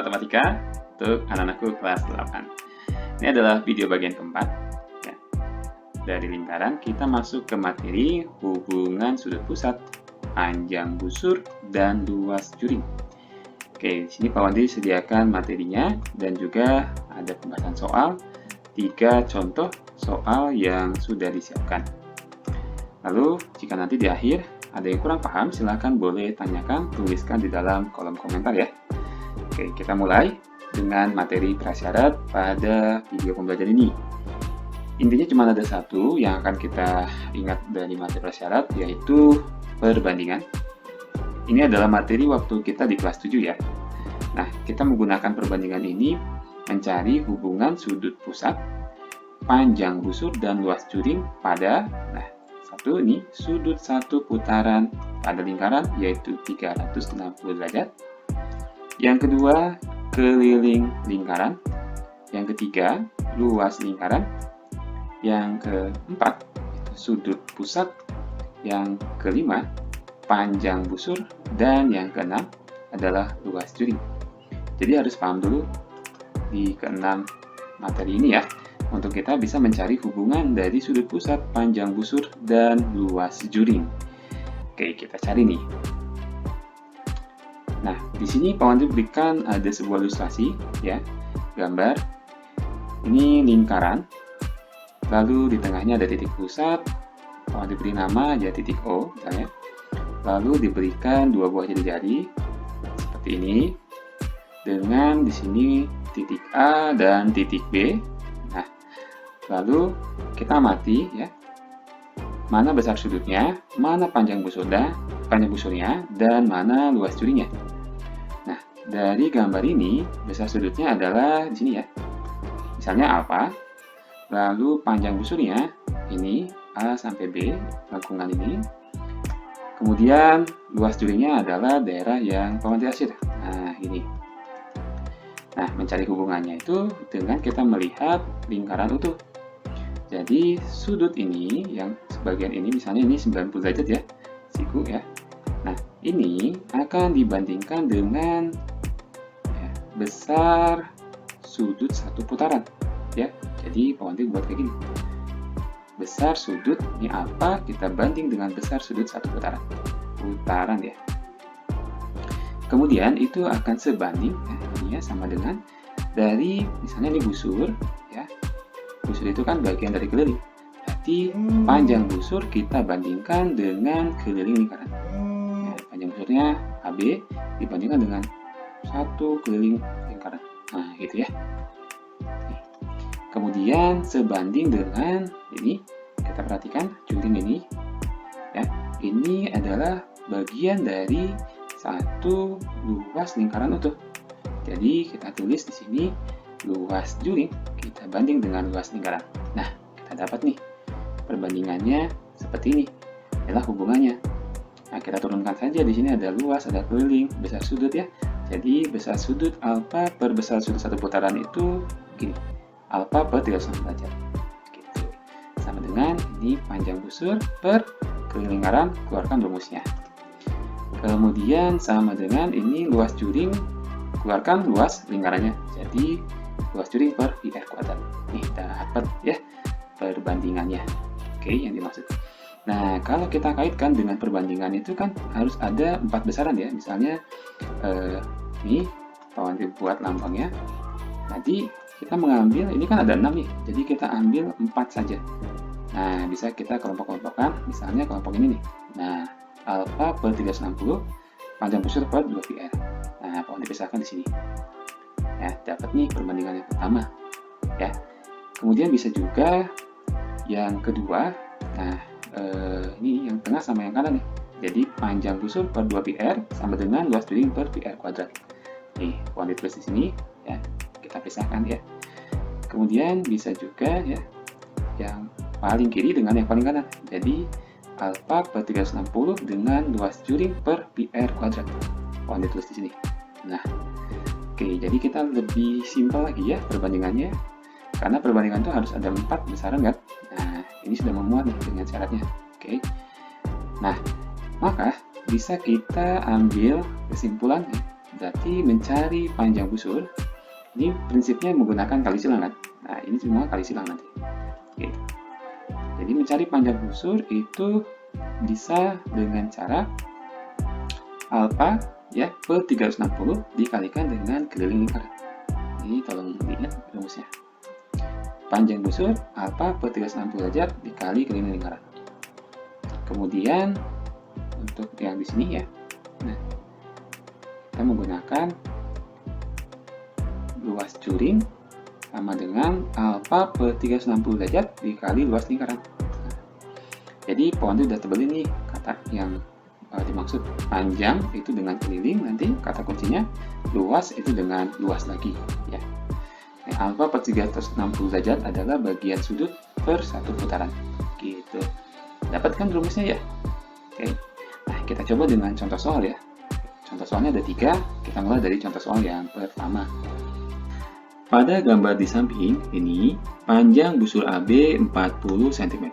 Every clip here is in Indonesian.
Matematika untuk anak-anakku kelas 8. Ini adalah video bagian keempat. Ya. Dari lingkaran, kita masuk ke materi hubungan sudut pusat, panjang busur, dan luas juring. Oke, di sini Pak Wandi sediakan materinya dan juga ada pembahasan soal, 3 contoh soal yang sudah disiapkan. Lalu, jika nanti di akhir ada yang kurang paham, silakan boleh tanyakan, tuliskan di dalam kolom komentar ya. Oke, kita mulai dengan materi prasyarat pada video pembelajaran ini. Intinya cuma ada satu yang akan kita ingat dari materi prasyarat, yaitu perbandingan. Ini adalah materi waktu kita di kelas 7 ya. Nah, kita menggunakan perbandingan ini mencari hubungan sudut pusat, panjang busur, dan luas juring pada, satu ini sudut satu putaran pada lingkaran yaitu 360 derajat. Yang kedua, keliling lingkaran. Yang ketiga, luas lingkaran. Yang keempat, sudut pusat. Yang kelima, panjang busur. Dan yang keenam adalah luas juring. Jadi harus paham dulu di keenam materi ini ya, untuk kita bisa mencari hubungan dari sudut pusat, panjang busur, dan luas juring. Oke, kita cari nih. Nah, di sini Pak Wandi berikan ada sebuah ilustrasi ya, gambar. Ini lingkaran, lalu di tengahnya ada titik pusat. Pak Wandi beri nama aja titik O misalnya. Lalu diberikan dua buah jari-jari seperti ini, dengan di sini titik A dan titik B. Nah, lalu kita amati ya, mana besar sudutnya, mana panjang busurnya, dan mana luas juringnya. Nah, dari gambar ini besar sudutnya adalah di sini ya. Misalnya alfa, lalu panjang busurnya ini A sampai B, lengkungan ini. Kemudian luas juringnya adalah daerah yang Pak Wandi arsir. Nah, ini. Nah, mencari hubungannya itu dengan kita melihat lingkaran utuh. Jadi, sudut ini, yang sebagian ini, misalnya ini 90 derajat ya, siku ya. Nah, ini akan dibandingkan dengan besar sudut satu putaran. Ya, jadi Pak Wandi buat kayak gini. Besar sudut, ini apa? Kita banding dengan besar sudut satu putaran. Putaran ya. Kemudian itu akan sebanding, ini ya, sama dengan dari, misalnya ini busur, ya. Busur itu kan bagian dari keliling. Berarti panjang busur kita bandingkan dengan keliling lingkaran. Ya, panjang busurnya AB dibandingkan dengan satu keliling lingkaran. Nah, gitu ya. Kemudian sebanding dengan ini, kita perhatikan juring ini, ya. Ini adalah bagian dari satu luas lingkaran utuh. Jadi kita tulis di sini luas juring kita banding dengan luas lingkaran. Nah, kita dapat nih perbandingannya seperti ini. Adalah hubungannya. Nah, kita turunkan saja di sini ada luas, ada keliling, besar sudut ya. Jadi besar sudut alfa per besar sudut satu putaran itu gini. Alfa per 360 derajat. Gitu. Sama dengan ini panjang busur per keliling lingkaran, keluarkan rumusnya. Kemudian sama dengan ini luas juring, keluarkan luas lingkarannya. Jadi luas juring per IR kuadrat. Nih, dapat ya perbandingannya. Oke, yang dimaksud. Nah, kalau kita kaitkan dengan perbandingan itu kan harus ada 4 besaran ya. Misalnya ini Pak Wandi buat lambangnya. Nanti kita mengambil, ini kan ada 6 nih. Jadi kita ambil 4 saja. Nah, bisa kita kelompok-kelompokkan. Misalnya kelompok ini nih. Nah, alfa per 360, panjang busur per 2πr. Nah, Pak Wandi pisahkan di sini. Ya, dapat nih perbandingan yang pertama. Ya. Kemudian bisa juga yang kedua. Nah, ini yang tengah sama yang kanan nih. Jadi panjang busur per 2πr sama dengan luas juring per πr kuadrat. Nih, Pak Wandi tulis di sini ya. Kita pisahkan ya. Kemudian bisa juga ya yang paling kiri dengan yang paling kanan. Jadi alfa per 360 dengan luas juring per πr kuadrat. Pak Wandi tulis di sini. Nah, oke, jadi kita lebih simpel lagi ya perbandingannya. Karena perbandingan itu harus ada 4 besaran kan. Nah, ini sudah memuat nih dengan syaratnya. Oke. Nah, maka bisa kita ambil kesimpulan berarti mencari panjang busur. Ini prinsipnya menggunakan kali silang kan? Nah, ini semua kali silang nanti. Oke. Jadi mencari panjang busur itu bisa dengan cara alfa ya per 360 dikalikan dengan keliling lingkaran. Ini tolong diingat rumusnya. Panjang busur alfa per 360 derajat dikali keliling lingkaran. Kemudian untuk yang di sini ya, nah, kita menggunakan luas curing sama dengan alfa per 360 derajat dikali luas lingkaran. Nah, jadi pohon itu udah tebel ini kata yang dimaksud. Panjang itu dengan keliling, nanti kata kuncinya luas itu dengan luas lagi ya. Nah, alfa per 360 derajat adalah bagian sudut per satu putaran gitu. Dapatkan rumusnya ya. Oke. Nah, kita coba dengan contoh soal ya. Contoh soalnya ada 3, kita mulai dari contoh soal yang pertama. Pada gambar di samping ini, panjang busur AB 40 cm.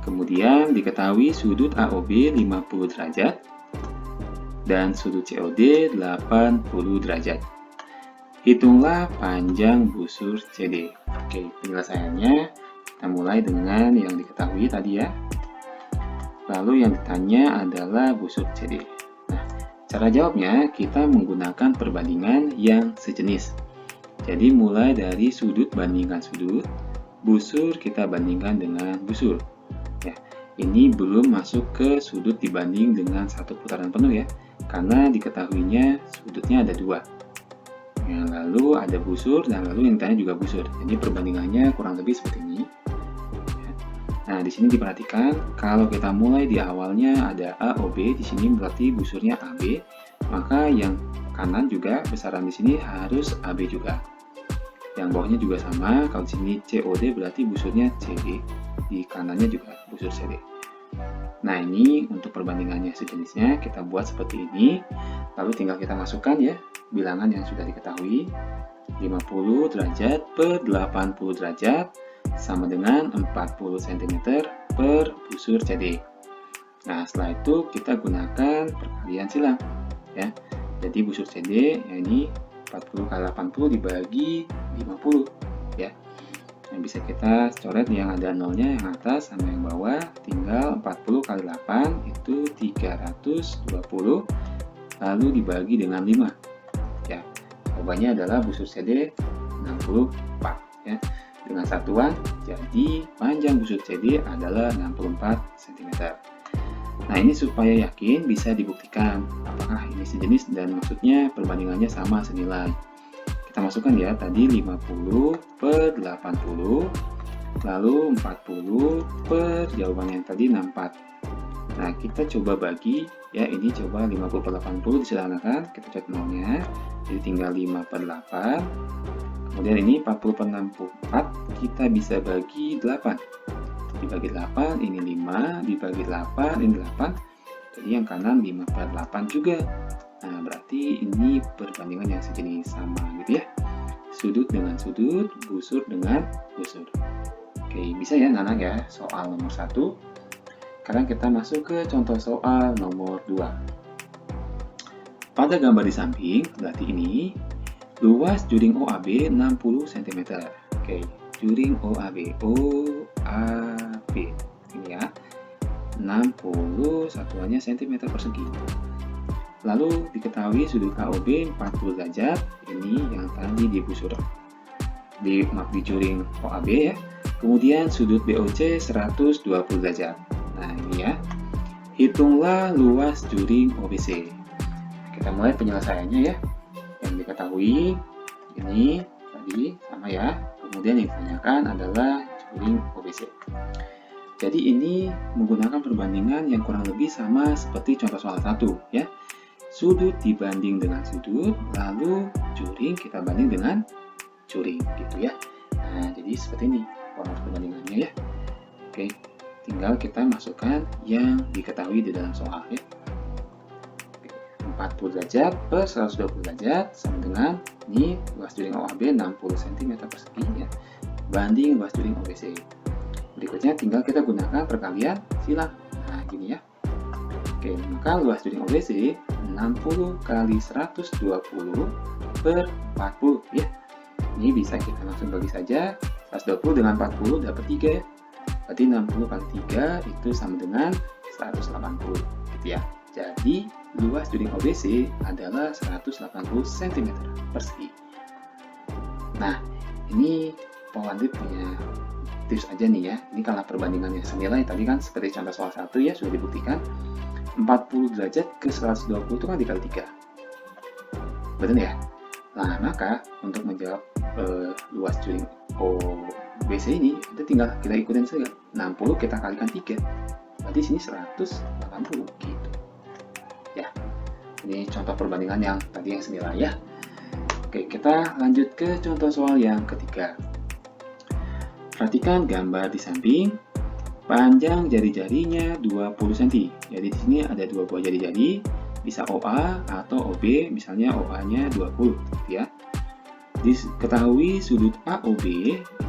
Kemudian diketahui sudut AOB 50 derajat dan sudut COD 80 derajat. Hitunglah panjang busur CD. Oke, penyelesaiannya kita mulai dengan yang diketahui tadi ya. Lalu yang ditanya adalah busur CD. Cara jawabnya, kita menggunakan perbandingan yang sejenis. Jadi mulai dari sudut bandingkan sudut, busur kita bandingkan dengan busur. Ya, ini belum masuk ke sudut dibanding dengan satu putaran penuh ya, karena diketahuinya sudutnya ada 2. Ya, lalu ada busur dan lalu yang ditanya juga busur. Jadi perbandingannya kurang lebih seperti ini. Nah, di sini diperhatikan kalau kita mulai di awalnya ada AOB, di sini berarti busurnya AB, maka yang kanan juga besaran di sini harus AB juga. Yang bawahnya juga sama, kalau di sini COD berarti busurnya CD, di kanannya juga busur CD. Nah, ini untuk perbandingannya sejenisnya kita buat seperti ini, lalu tinggal kita masukkan ya bilangan yang sudah diketahui. 50 derajat per 80 derajat sama dengan 40 cm per busur CD. Nah, setelah itu kita gunakan perkalian silang ya. Jadi busur CD ya ini 40 kali 80 dibagi 50 ya. Yang bisa kita coret yang ada nolnya yang atas sama yang bawah, tinggal 40 kali 8 itu 320 lalu dibagi dengan 5 ya. Jawabannya adalah busur CD 64 ya. Dengan satuan, jadi panjang busur CD adalah 64 cm. Nah, ini supaya yakin bisa dibuktikan apakah ini sejenis dan maksudnya perbandingannya sama senilai. Kita masukkan ya, tadi 50 per 80, lalu 40 per jawaban yang tadi 64. Nah, kita coba bagi, ya ini coba 50 per 80 disederhanakan, kita coret nolnya, jadi tinggal 5 per 8. Kemudian ini 40 per 64 kita bisa bagi 8. Dibagi 8 ini 5, dibagi 8 ini 8. Jadi yang kanan 5 per 8 juga. Nah, berarti ini perbandingan yang sejenis sama gitu ya. Sudut dengan sudut, busur dengan busur. Oke, bisa ya anak-anak ya soal nomor 1. Sekarang kita masuk ke contoh soal nomor 2. Pada gambar di samping, berarti ini luas juring OAB 60 cm. Oke, juring OAB. OAB. Ini ya. 60 satuannya cm persegi. Lalu diketahui sudut AOB 40 derajat. Ini yang tadi di busur di juring OAB ya. Kemudian sudut BOC 120 derajat. Nah, ini ya. Hitunglah luas juring OBC. Kita mulai penyelesaiannya ya. Yang diketahui ini tadi sama ya. Kemudian yang ditanyakan adalah juring OBC. Jadi ini menggunakan perbandingan yang kurang lebih sama seperti contoh soal 1 ya. Sudut dibanding dengan sudut, lalu juring kita banding dengan juring gitu ya. Nah, jadi seperti ini format perbandingannya ya. Oke, tinggal kita masukkan yang diketahui di dalam soal ya. 40 derajat per 120 derajat sama dengan ini luas juring OAB 60 cm persegi ya, banding luas juring OBC. Berikutnya tinggal kita gunakan perkalian silang. Nah, gini ya. Oke, maka luas juring OBC 60 kali 120 per 40 ya. Ini bisa kita langsung bagi saja. 120 dengan 40 dapat 3 ya. Berarti 60 kali 3 itu sama dengan 180 gitu ya. Jadi luas juring OBC adalah 180 cm persegi. Nah, ini Pak Wandi punya tips aja nih ya. Ini karena perbandingannya senilai tadi kan seperti contoh soal 1 ya sudah dibuktikan. 40 derajat ke 120 itu kan dikali 3. Betul ya? Nah, maka untuk menjawab luas juring OBC ini, kita tinggal kita ikutin saja. 60 kita kalikan 3. Berarti sini 180 gitu. Ya. Ini contoh perbandingan yang tadi yang senilai ya. Oke, kita lanjut ke contoh soal yang ketiga. Perhatikan gambar di samping. Panjang jari-jarinya 20 cm. Jadi di sini ada dua buah jari-jari, bisa OA atau OB, misalnya OA-nya 20 ya. Diketahui sudut AOB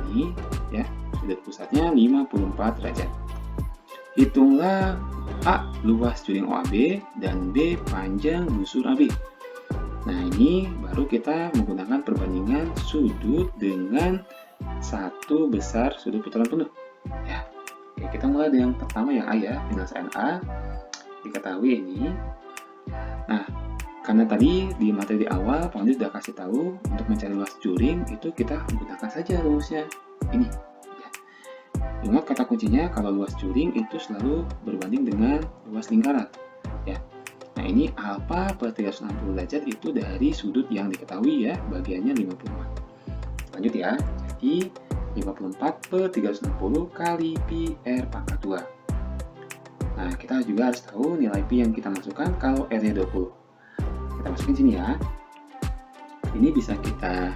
ini ya, sudut pusatnya 54 derajat. Hitunglah A luas juring OAB dan B panjang busur AB. Nah, ini baru kita menggunakan perbandingan sudut dengan satu besar sudut putaran penuh ya. Oke, kita mulai dengan pertama yang A ya, penyelesaian A. Diketahui ini. Nah, karena tadi di materi di awal Pak Andi sudah kasih tahu untuk mencari luas juring itu kita gunakan saja rumusnya ini. Ya. Ingat kata kuncinya kalau luas juring itu selalu berbanding dengan luas lingkaran. Ya. Nah, ini alfa per 360 derajat itu dari sudut yang diketahui ya, bagiannya 54. Lanjut ya. Jadi 54 per 360 kali pi R pangkat 2. Nah, kita juga harus tahu nilai pi yang kita masukkan kalau R-nya 20. Kita masukin sini ya. Ini bisa kita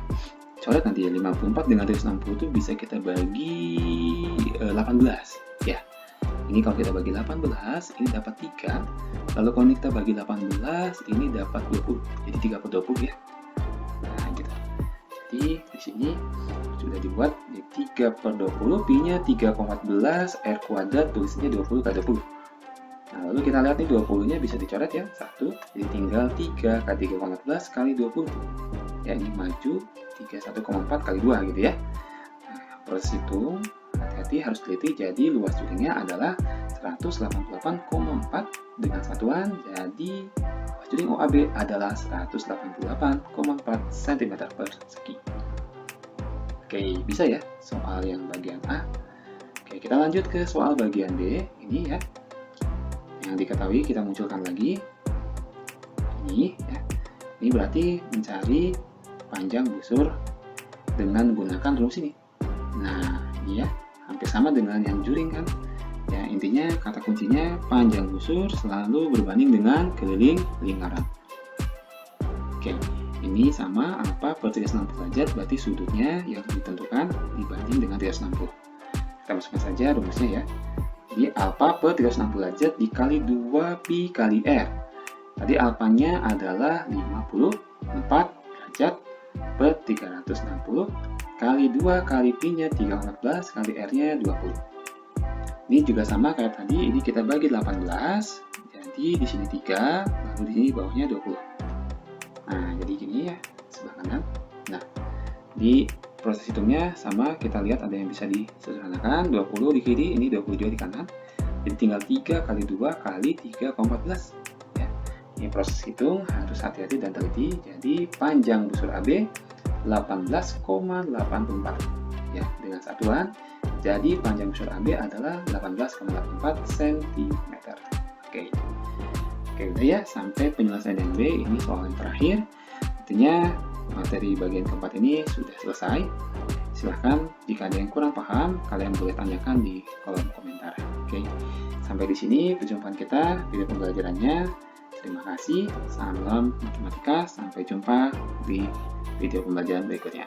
coret nanti ya. 54 dengan 360 itu bisa kita bagi 18 ya. Ini kalau kita bagi 18, ini dapat 3. Lalu kalau kita bagi 18, ini dapat 20. Jadi 3 per 20 ya. Nah, gitu. Jadi di sini sudah dibuat di 3 per 20, pi-nya 3,14, R kuadrat tulisnya 20 kali 20. Nah, lalu kita lihat nih 20-nya bisa dicoret ya, 1, jadi tinggal 3 kali 3,14 kali 20. Ya, ini maju 31,4 kali 2 gitu ya. Nah, proses hitung, hati-hati harus teliti, jadi luas juringnya adalah 188,4 dengan satuan, jadi luas juring OAB adalah 188,4 cm persegi. Oke, bisa ya soal yang bagian A. Oke, kita lanjut ke soal bagian B. Ini ya, yang diketahui kita munculkan lagi. Ini ya, ini berarti mencari panjang busur dengan menggunakan rumus ini. Nah, ini ya, hampir sama dengan yang juring kan. Ya, intinya kata kuncinya panjang busur selalu berbanding dengan keliling lingkaran. Oke. Ini sama alfa per 360 derajat, berarti sudutnya yang ditentukan dibanding dengan 360. Kita masukkan saja rumusnya ya. Jadi alfa per 360 derajat dikali 2 pi kali R. Tadi alfanya adalah 54 derajat per 360 kali 2 kali pi-nya 314 kali R-nya 20. Ini juga sama kayak tadi, ini kita bagi 18. Jadi di sini 3, lalu di sini bawahnya 20. Nah, jadi gini ya, sebelah kanan. Nah, di proses hitungnya sama, kita lihat ada yang bisa disederhanakan, 20 di kiri, ini 20 juga di kanan. Jadi tinggal 3 kali 2 kali 3,14. Ya. Ini proses hitung harus hati-hati dan teliti. Jadi panjang busur AB 18,84 ya, dengan satuan. Jadi panjang busur AB adalah 18,84 cm. Oke. Oke, udah ya, sampai penyelesaian yang B, ini soal yang terakhir. Artinya materi bagian keempat ini sudah selesai. Silahkan jika ada yang kurang paham, kalian boleh tanyakan di kolom komentar. Oke, sampai di sini perjumpaan kita, video pembelajarannya. Terima kasih, salam matematika, sampai jumpa di video pembelajaran berikutnya.